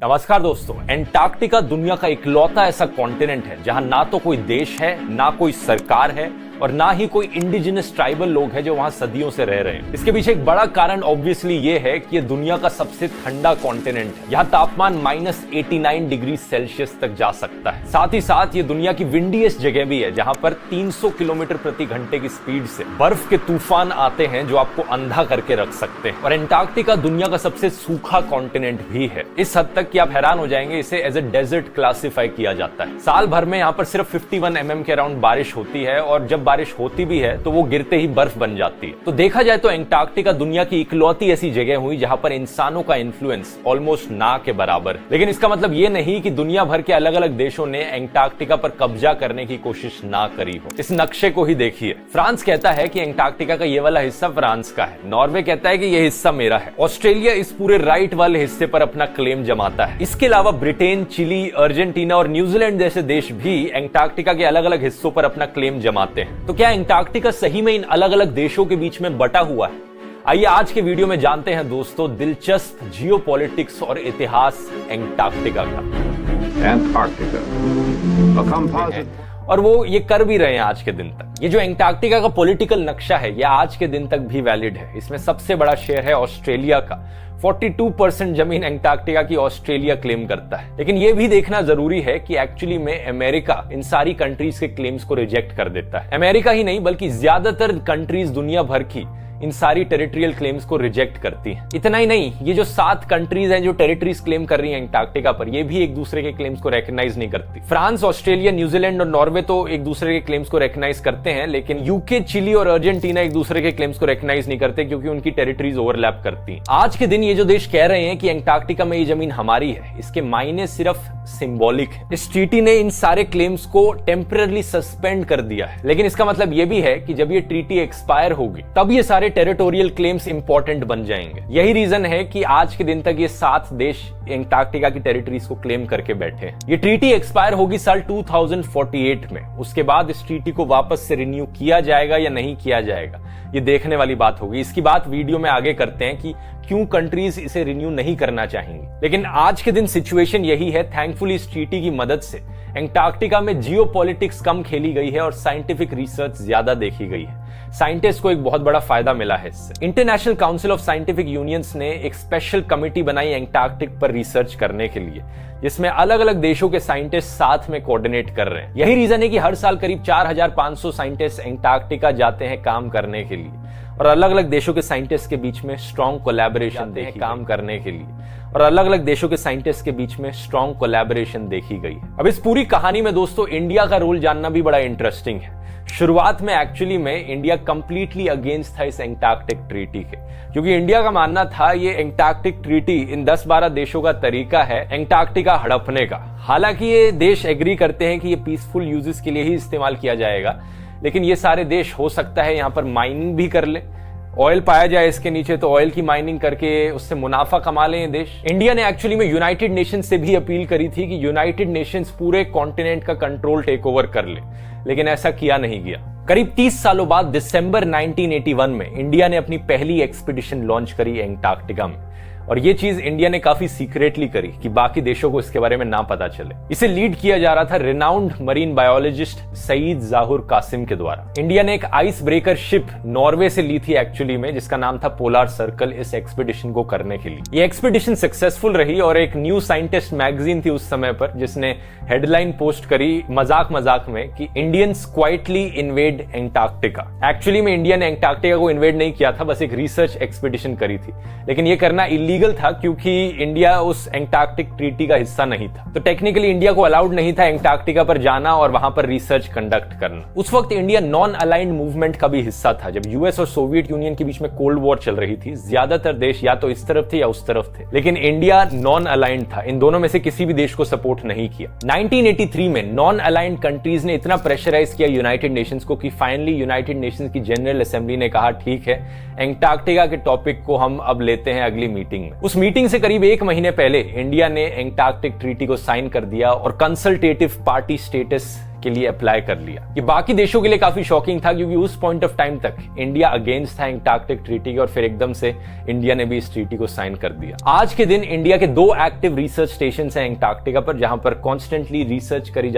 नमस्कार दोस्तों, एंटार्क्टिका दुनिया का इकलौता ऐसा कॉन्टिनेंट है जहां ना तो कोई देश है, ना कोई सरकार है और ना ही कोई इंडिजिनस ट्राइबल लोग हैं जो वहां सदियों से रह रहे हैं। इसके पीछे एक बड़ा कारण ऑब्वियसली ये है कि ये दुनिया का सबसे ठंडा कॉन्टिनेंट है। यहाँ तापमान -89 डिग्री सेल्सियस तक जा सकता है। साथ ही साथ ये दुनिया की विंडीएस्ट जगह भी है जहां पर 300 किलोमीटर प्रति घंटे की स्पीड से बर्फ के तूफान आते हैं जो आपको अंधा करके रख सकते हैं। और एंटार्क्टिका दुनिया का सबसे सूखा कॉन्टिनेंट भी है, इस हद तक कि आप हैरान हो जाएंगे। इसे एज ए डेजर्ट क्लासिफाई किया जाता है। साल भर में यहाँ पर सिर्फ 51 mm के अराउंड बारिश होती है और जब बारिश होती भी है तो वो गिरते ही बर्फ बन जाती है। तो देखा जाए तो एंटार्क्टिका दुनिया की इकलौती ऐसी जगह हुई जहां पर इंसानों का इन्फ्लुएंस ऑलमोस्ट ना के बराबर। लेकिन इसका मतलब ये नहीं कि दुनिया भर के अलग अलग देशों ने एंटार्क्टिका पर कब्जा करने की कोशिश ना करी हो। इस नक्शे को ही देखिए। फ्रांस कहता है कि एंटार्क्टिका का ये वाला हिस्सा फ्रांस का है। नॉर्वे कहता है कि ये हिस्सा मेरा है। ऑस्ट्रेलिया इस पूरे राइट वाले हिस्से पर अपना क्लेम जमाता है। इसके अलावा ब्रिटेन, चिली, अर्जेंटीना और न्यूजीलैंड जैसे देश भी एंटार्क्टिका के अलग अलग हिस्सों पर अपना क्लेम जमाते हैं। तो क्या एंटार्क्टिका सही में इन अलग अलग देशों के बीच में बटा हुआ है? आइए आज के वीडियो में जानते हैं दोस्तों दिलचस्प जियोपॉलिटिक्स और इतिहास एंटार्क्टिका का। और वो ये कर भी रहे हैं आज के दिन तक। ये जो एंटार्क्टिका का पॉलिटिकल नक्शा है यह आज के दिन तक भी वैलिड है। इसमें सबसे बड़ा शेयर है ऑस्ट्रेलिया का। 42% जमीन एंटार्क्टिका की ऑस्ट्रेलिया क्लेम करता है। लेकिन यह भी देखना जरूरी है कि एक्चुअली में अमेरिका इन सारी कंट्रीज के क्लेम्स को रिजेक्ट कर देता है। अमेरिका ही नहीं बल्कि ज्यादातर कंट्रीज दुनिया भर की इन सारी टेरिटोरियल क्लेम्स को रिजेक्ट करती हैं। इतना ही नहीं, ये जो 7 कंट्रीज हैं जो टेरिटरीज क्लेम कर रही हैं एंटार्क्टिका पर, ये भी एक दूसरे के क्लेम्स को रिकॉग्नाइज नहीं करती। फ्रांस, ऑस्ट्रेलिया, न्यूजीलैंड और नॉर्वे तो एक दूसरे के क्लेम्स को रिकॉग्नाइज करते हैं, लेकिन यूके, चिली और अर्जेंटीना एक दूसरे के क्लेम्स को रिकॉग्नाइज नहीं करते क्योंकि उनकी टेरिटरीज ओवरलैप करती हैं। आज के दिन ये जो देश कह रहे हैं कि एंटार्क्टिका में ये जमीन हमारी है, इसके मायने सिर्फ सिंबॉलिक है। इस ट्रीटी ने इन सारे क्लेम्स को टेम्पररी सस्पेंड कर दिया है, लेकिन इसका मतलब ये भी है कि जब ये ट्रीटी एक्सपायर होगी तब ये सारे टेरिटोरियल क्लेम्स इंपॉर्टेंट बन जाएंगे। यही रीजन है कि आज के दिन तक ये 7 देश एंटार्क्टिका की टेरिटरीज को क्लेम करके बैठे हैं। ये ट्रीटी एक्सपायर होगी साल 2048 में। उसके बाद इस ट्रीटी को वापस से रिन्यू किया जाएगा या नहीं किया जाएगा, ये देखने वाली बात होगी। इसकी बात वीडियो में आगे करते हैं कि क्यों कंट्रीज इसे रिन्यू नहीं करना चाहेंगी। लेकिन आज के दिन सिचुएशन यही है। थैंकफुली इस ट्रीटी की मदद से एंटार्क्टिका में जियोपॉलिटिक्स कम खेली गई है और साइंटिफिक रिसर्च ज्यादा देखी गई है। साइंटिस्ट को एक बहुत बड़ा फायदा मिला है इससे। International council of scientific unions ने एक स्पेशल कमेटी बनाई एंटार्क्टिक पर रिसर्च करने के लिए, जिसमें अलग अलग देशों के साइंटिस्ट साथ में कोऑर्डिनेट कर रहे हैं। यही रीजन है कि हर साल करीब 4500 साइंटिस्ट एंटार्क्टिका जाते हैं काम करने के लिए और अलग अलग देशों के साइंटिस्ट के बीच में स्ट्रॉन्ग कोलैबोरेशन देखी काम करने के लिए और अलग अलग देशों के साइंटिस्ट के बीच में स्ट्रॉन्ग कोलैबोरेशन देखी गई है। अब इस पूरी कहानी में दोस्तों इंडिया का रोल जानना भी बड़ा इंटरेस्टिंग है। शुरुआत में एक्चुअली में इंडिया कंप्लीटली अगेंस्ट था इस एंटार्क्टिक ट्रीटी के, क्योंकि इंडिया का मानना था ये एंटार्क्टिक ट्रीटी इन 10-12 देशों का तरीका है एंटार्क्टिका हड़पने का। हालांकि ये देश एग्री करते हैं कि ये पीसफुल यूजेस के लिए ही इस्तेमाल किया जाएगा, लेकिन ये सारे देश हो सकता है यहाँ पर माइनिंग भी कर ले, ऑयल पाया जाए इसके नीचे तो ऑयल की माइनिंग करके उससे मुनाफा कमा लें देश। इंडिया ने एक्चुअली में यूनाइटेड नेशंस से भी अपील करी थी कि यूनाइटेड नेशंस पूरे कॉन्टिनेंट का कंट्रोल टेक ओवर कर ले, लेकिन ऐसा किया नहीं गया। करीब 30 सालों बाद दिसंबर 1981 में इंडिया ने अपनी पहली एक्सपीडिशन लॉन्च करी एंटार्क्टिका में, और ये चीज इंडिया ने काफी सीक्रेटली करी कि बाकी देशों को इसके बारे में ना पता चले। इसे लीड किया जा रहा था renowned marine biologist Syed Zahoor Qasim के द्वारा। इंडिया ने एक आइस ब्रेकर शिप नॉर्वे से ली थी एक्चुअली में, जिसका नाम था पोलर सर्कल, इस एक्सपीडिशन को करने के लिए। ये एक्सपीडिशन सक्सेसफुल रही और एक न्यू साइंटिस्ट मैगजीन थी उस समय पर, जिसने हेडलाइन पोस्ट करी मजाक मजाक में कि Indians quietly invade Antarctica. Actually में इंडिया ने एंटार्क्टिका को इन्वेड नहीं किया था, बस एक रिसर्च एक्सपीडिशन करी थी, लेकिन ये करना इलीगल था क्योंकि इंडिया उस एंटार्क्टिक ट्रीटी का हिस्सा नहीं था। तो टेक्निकली इंडिया को अलाउड नहीं था एंटार्क्टिका पर जाना और वहां पर रिसर्च कंडक्ट करना। उस वक्त इंडिया नॉन अलाइंड मूवमेंट का भी हिस्सा था। जब यूएस और सोवियत यूनियन के बीच में कोल्ड वॉर चल रही थी, ज्यादातर देश या तो इस तरफ थे या उस तरफ थे, लेकिन इंडिया नॉन अलाइंड था। इन दोनों में से किसी भी देश को सपोर्ट नहीं किया। 1983 में नॉन अलाइंड कंट्रीज ने इतना प्रेशराइज किया यूनाइटेड नेशंस को कि फाइनली यूनाइटेड नेशंस की जनरल असेंबली ने कहा ठीक है, एंटार्क्टिका के टॉपिक को हम अब लेते हैं अगली मीटिंग मीटिंग में। उस मीटिंग से करीब 1 महीने पहले इंडिया ने एंटार्क्टिक ट्रीटी को साइन कर दिया और कंसल्टेटिव पार्टी स्टेटस के लिए अप्लाई कर लिया। ये बाकी देशों के लिए काफी शॉकिंग था, क्योंकि उस पॉइंट ऑफ टाइम तक इंडिया अगेंस्ट था एंटार्क्टिक ट्रीटी के, और फिर एकदम से इंडिया ने भी इस ट्रीटी को साइन कर दिया। आज के दिन इंडिया के 2 एक्टिव रिसर्च स्टेशन हैं एंटार्क्टिका पर, जहां पर कॉन्स्टेंटली रिसर्च करी